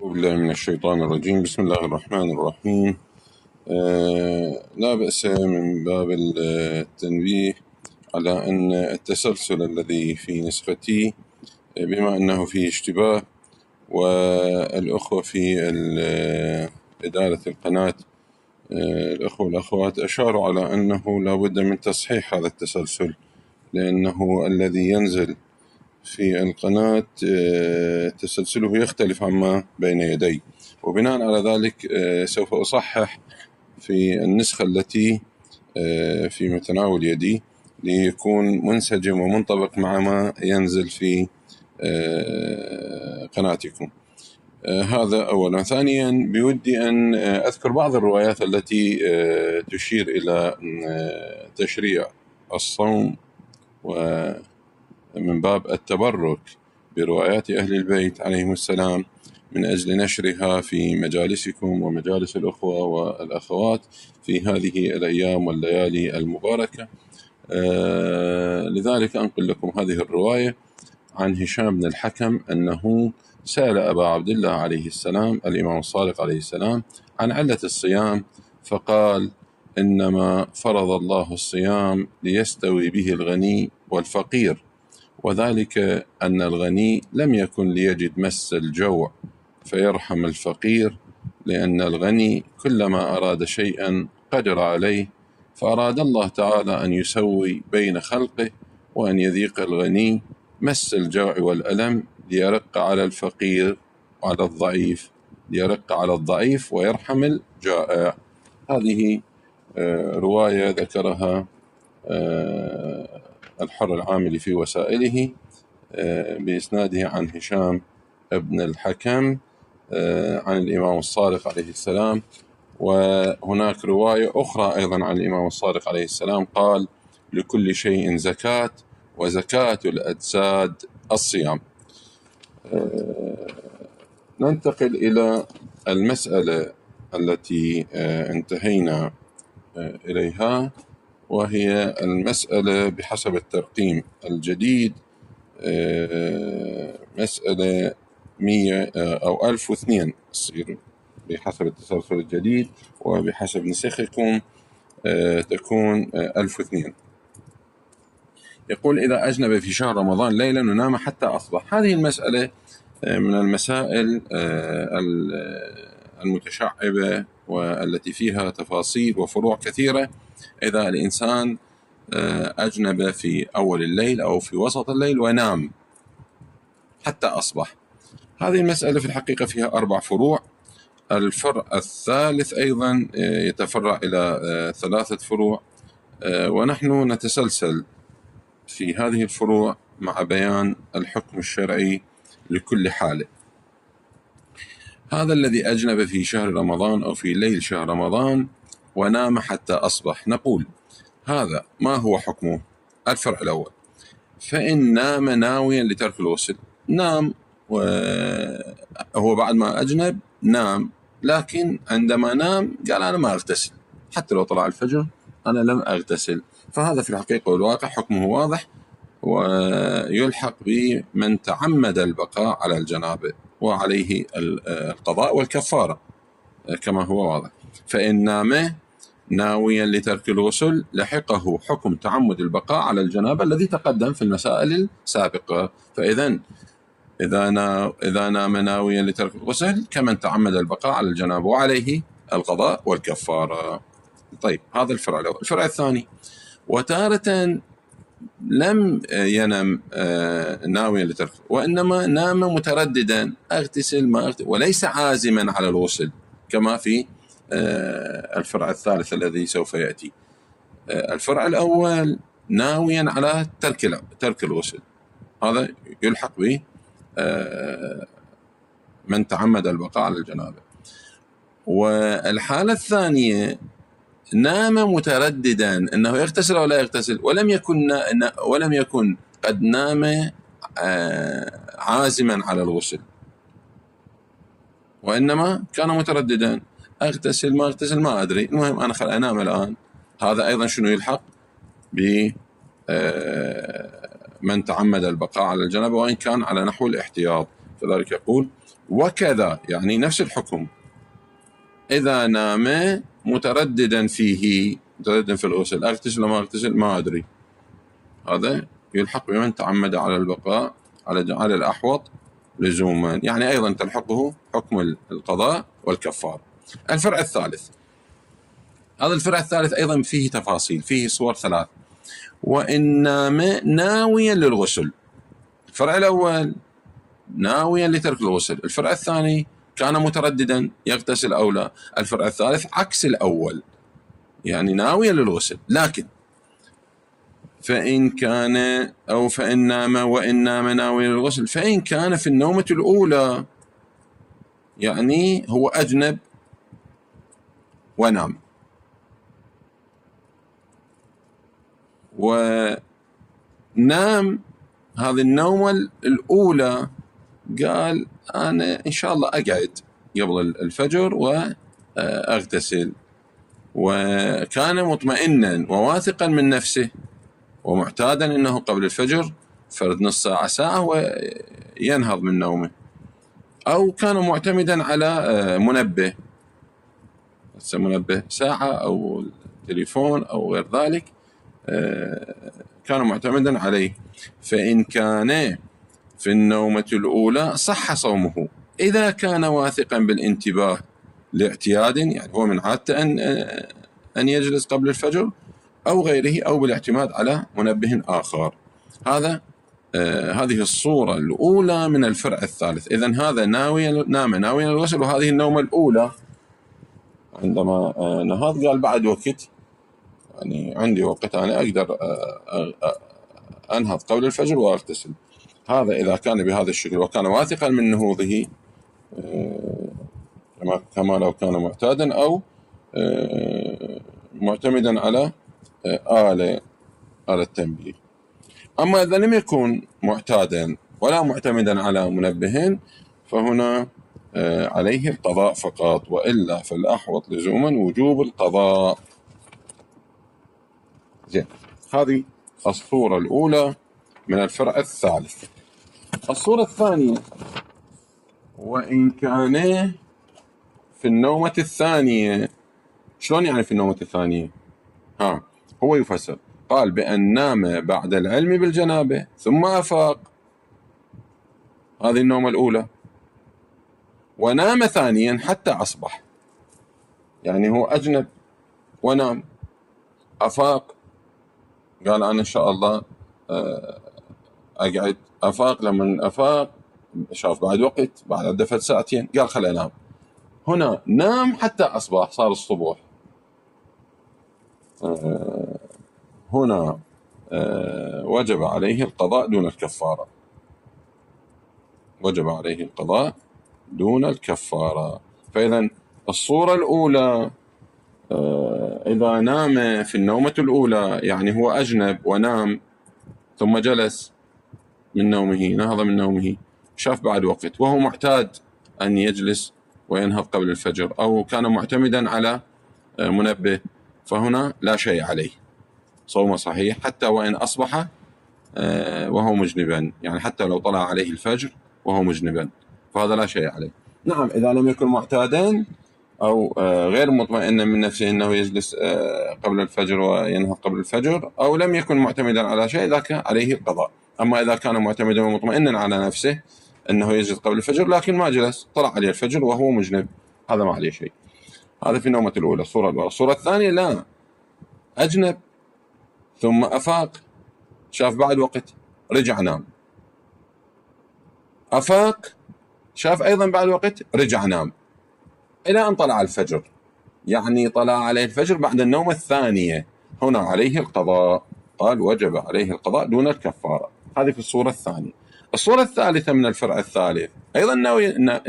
أعوذ بالله من الشيطان الرجيم. بسم الله الرحمن الرحيم. لا بأس من باب التنبيه على أن التسلسل الذي في نسختي بما أنه فيه اشتباه، والأخوة في إدارة القناة الأخوة والأخوات أشاروا على أنه لا بد من تصحيح هذا التسلسل، لأنه الذي ينزل في القناة تسلسله يختلف عما بين يدي، وبناء على ذلك سوف أصحح في النسخة التي في متناول يدي ليكون منسجم ومنطبق مع ما ينزل في قناتكم. هذا أولا. ثانيا بودي أن أذكر بعض الروايات التي تشير إلى تشريع الصوم ومن باب التبرك بروايات أهل البيت عليهم السلام من أجل نشرها في مجالسكم ومجالس الأخوة والأخوات في هذه الأيام والليالي المباركة. لذلك أنقل لكم هذه الرواية عن هشام بن الحكم أنه سأل أبا عبد الله عليه السلام الإمام الصادق عليه السلام عن علة الصيام، فقال: إنما فرض الله الصيام ليستوي به الغني والفقير، وذلك أن الغني لم يكن ليجد مس الجوع فيرحم الفقير، لأن الغني كلما أراد شيئا قدر عليه، فأراد الله تعالى أن يسوي بين خلقه وأن يذيق الغني مس الجوع والألم ليرق على الفقير وعلى الضعيف، ليرق على الضعيف ويرحم الجائع. هذه رواية ذكرها الحر العاملي في وسائله بإسناده عن هشام بن الحكم عن الإمام الصادق عليه السلام. وهناك رواية أخرى أيضا عن الإمام الصادق عليه السلام قال: لكل شيء زكاة، وزكاة الأجساد الصيام. ننتقل إلى المسألة التي انتهينا إليها، وهي المسألة بحسب الترقيم الجديد، مسألة 100 أو 1002 تصير بحسب التسلسل الجديد، وبحسب نسخكم تكون 1002. يقول: إذا أجنب في شهر رمضان ليلا ونام حتى أصبح. هذه المسألة من المسائل المتشعبة والتي فيها تفاصيل وفروع كثيرة. إذا الإنسان أجنب في أول الليل أو في وسط الليل ونام حتى أصبح، هذه المسألة في الحقيقة فيها 4 فروع. الفرع الثالث أيضا يتفرع إلى 3 فروع، ونحن نتسلسل في هذه الفروع مع بيان الحكم الشرعي لكل حالة. هذا الذي أجنب في شهر رمضان أو في ليل شهر رمضان ونام حتى أصبح، نقول هذا ما هو حكمه؟ الفرع الأول: فإن نام ناويا لترك الغسل، نام وهو بعد ما أجنب نام، لكن عندما نام قال أنا ما أغتسل، حتى لو طلع الفجر أنا لم أغتسل. فهذا في الحقيقة والواقع حكمه واضح، ويلحق بمن تعمد البقاء على الجنابة، وعليه القضاء والكفارة كما هو واضح. فإن نام ناويا لترك الغسل لحقه حكم تعمد البقاء على الجنابة الذي تقدم في المسائل السابقة. فإذا إذا نام ناويا لترك الغسل كمن تعمد البقاء على الجنابة، وعليه القضاء والكفارة. طيب، هذا الفرع الأول. الفرع الثاني: وتارة لم ينم ناويا لترك، وإنما نام مترددا، أغتسل ما أغتسل، وليس عازما على الغسل، كما في الفرع الثالث الذي سوف يأتي. الفرع الأول ناويا على ترك الغسل، هذا يلحق به من تعمد البقاء على الجنابة. والحالة الثانية نام مترددا أنه يغتسل أو لا يغتسل، ولم يكن قد نام عازما على الغسل، وإنما كان مترددا، أغتسل ما أغتسل ما أدري، المهم أنا أنام الآن. هذا أيضا شنو يلحق بمن تعمد البقاء على الجنابة، وإن كان على نحو الاحتياط. فذلك يقول: وكذا يعني نفس الحكم إذا نام مترددا فيه، مترددا في الغسل، أغتسل ما أغتسل ما أدري، هذا يلحق بمن تعمد على البقاء على الأحوط لزوما، يعني أيضا تلحقه حكم القضاء والكفار. الفرع الثالث، هذا الفرع الثالث أيضا فيه تفاصيل، فيه صور ثلاث. وإن نام ناويا للغسل، الفرع الأول ناويا لترك الغسل، الفرع الثاني كان مترددا يغتسل أو لا، الفرع الثالث عكس الأول يعني ناويا للغسل. لكن فإن كان أو فإن نام وإن نام ناويا للغسل، فإن كان في النومة الأولى يعني هو أجنب ونام، ونام هذه النومة الأولى قال أنا إن شاء الله أقعد قبل الفجر وأغتسل، وكان مطمئنا وواثقا من نفسه ومعتادا أنه قبل الفجر فرد نص ساعة ساعة وينهض من نومه، أو كان معتمدا على منبه ساعة أو تليفون أو غير ذلك، كان معتمدا عليه. فإن كان في النومة الأولى صح صومه إذا كان واثقا بالانتباه لاعتياد، يعني هو من عادته أن يجلس قبل الفجر أو غيره، أو بالاعتماد على منبه آخر. هذه الصورة الأولى من الفرع الثالث. إذن هذا نام ناويا للغسل، وهذه النومة الأولى عندما نهض قال بعد وقت، يعني عندي وقت أنا أقدر أنهض قبل الفجر وأغتسل. هذا إذا كان بهذا الشكل وكان واثقا من نهوضه كما لو كان معتادا أو معتمدا على آلة التنبيه. أما إذا لم يكن معتادا ولا معتمدا على منبه فهنا عليه القضاء فقط، وإلا فالأحوط لزوما وجوب القضاء. زين، هذه الصورة الأولى من الفرع الثالث. الصورة الثانية، وإن كان في النومة الثانية. شلون يعني في النومة الثانية؟ هو يفسر، قال بأن نام بعد العلم بالجنابة ثم أفاق، هذه النومة الأولى، ونام ثانيا حتى أصبح، يعني هو أجنب ونام، أفاق قال أنا إن شاء الله أقعد، أفاق، لما أفاق شاف بعد وقت، بعد دفت ساعتين قال خل أنام. هنا نام حتى أصبح، صار الصبح. هنا وجب عليه القضاء دون الكفارة، وجب عليه القضاء دون الكفارة. فإذا الصورة الأولى إذا نام في النومة الأولى يعني هو أجنب ونام ثم جلس من نومه، نهض من نومه، شاف بعد وقت وهو معتاد أن يجلس وينهض قبل الفجر، أو كان معتمدا على منبه، فهنا لا شيء عليه، صومه صحيح حتى وإن أصبح وهو مجنبا، يعني حتى لو طلع عليه الفجر وهو مجنبا فهذا لا شيء عليه. نعم، إذا لم يكن معتادا أو غير مطمئنا من نفسه أنه يجلس قبل الفجر وينهض قبل الفجر، أو لم يكن معتمدا على شيء، ذاك عليه القضاء. أما إذا كان معتمدا ومطمئنا على نفسه أنه يجلس قبل الفجر لكن ما جلس، طلع عليه الفجر وهو مجنب، هذا ما عليه شيء. هذا في النومة الأولى، الصورة الأولى. الصورة الثانية لا، أجنب ثم أفاق، شاف بعد وقت رجع نام، أفاق شاف أيضا بعد وقت رجع نام إلى أن طلع الفجر، يعني طلع عليه الفجر بعد النومة الثانية، هنا عليه القضاء، قال وجب عليه القضاء دون الكفارة. هذه في الصورة الثانية. الصورة الثالثة من الفرع الثالث، أيضا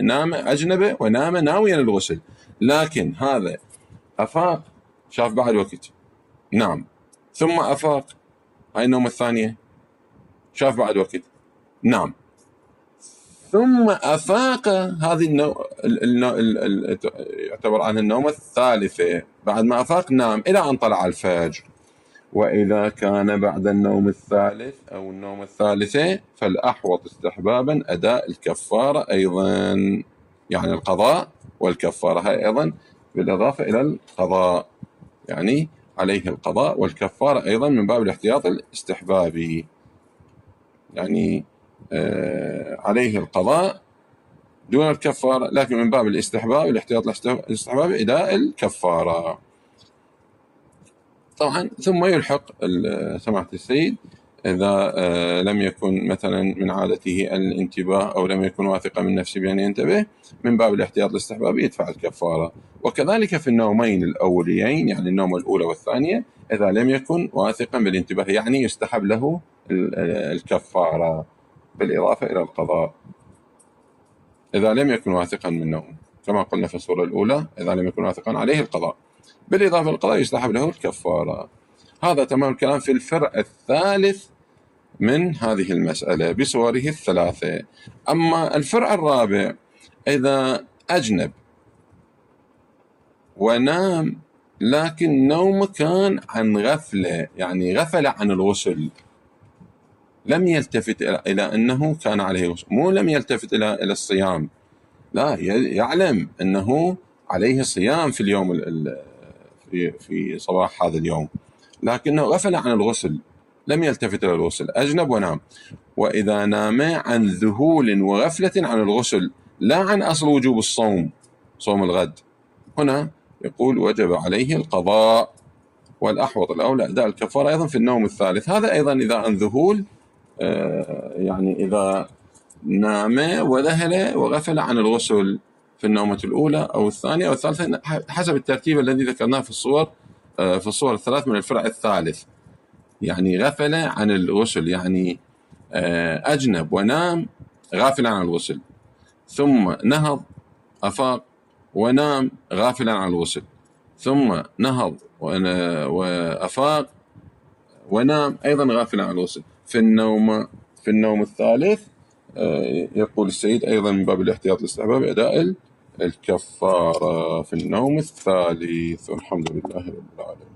نام أجنبه ونام ناويا للغسل، لكن هذا أفاق شاف بعد وقت نام، ثم أفاق، هاي النومة الثانية، شاف بعد وقت نام، ثم أفاق، هذه يعتبر عنها النومة الثالثة، بعد ما أفاق نام إلى أن طلع الفجر. وإذا كان بعد النوم الثالث أو النومة الثالثة فالأحوط استحبابا أداء الكفارة أيضا. يعني القضاء والكفارة، هاي أيضا بالإضافة إلى القضاء، يعني عليه القضاء والكفارة أيضا من باب الاحتياط الاستحبابي، يعني عليه القضاء دون الكفارة، لكن من باب الاستحباب الاحتياط الاستحبابي إلى الكفارة. طبعا ثم يلحق سماحة السيد إذا لم يكن مثلا من عادته الانتباه أو لم يكن واثقا من نفسه بأن ينتبه، من باب الاحتياط الاستحبابي يدفع الكفارة. وكذلك في النومين الأوليين، يعني النوم الأولى والثانية، إذا لم يكن واثقا بالانتباه يعني يستحب له الكفارة بالإضافة إلى القضاء إذا لم يكن واثقا من نوم، كما قلنا في الصورة الأولى إذا لم يكن واثقا عليه القضاء، بالإضافة للقضاء يستحب له الكفارة. هذا تمام الكلام في الفرع الثالث من هذه المسألة بصوره الثلاثة. أما الفرع الرابع، إذا أجنب ونام لكن نومه كان عن غفلة، يعني غفل عن الغسل، لم يلتفت إلى أنه كان عليه غسل، مو لم يلتفت إلى الصيام، لا، يعلم أنه عليه صيام في اليوم في صباح هذا اليوم، لكنه غفل عن الغسل، لم يلتفت إلى الغسل، أجنب ونام. وإذا نام عن ذهول وغفلة عن الغسل لا عن أصل وجوب الصوم، صوم الغد، هنا يقول وجب عليه القضاء، والأحوط الأولى أداء الكفارة أيضا في النوم الثالث. هذا أيضا إذا عن ذهول، يعني إذا نام وذهل وغفل عن الغسل في النومة الأولى أو الثانية أو الثالثة حسب الترتيب الذي ذكرناه في الصور الثلاث من الفرع الثالث، يعني غفل عن الغسل، يعني أجنب ونام غافلا عن الغسل، ثم نهض أفاق ونام غافلا عن الغسل، ثم نهض وأفاق ونام أيضا غافلا عن الغسل في النوم الثالث، يقول السيد أيضا من باب الاحتياط الاستحباب أداء الكفارة في النوم الثالث. والحمد لله رب العالمين.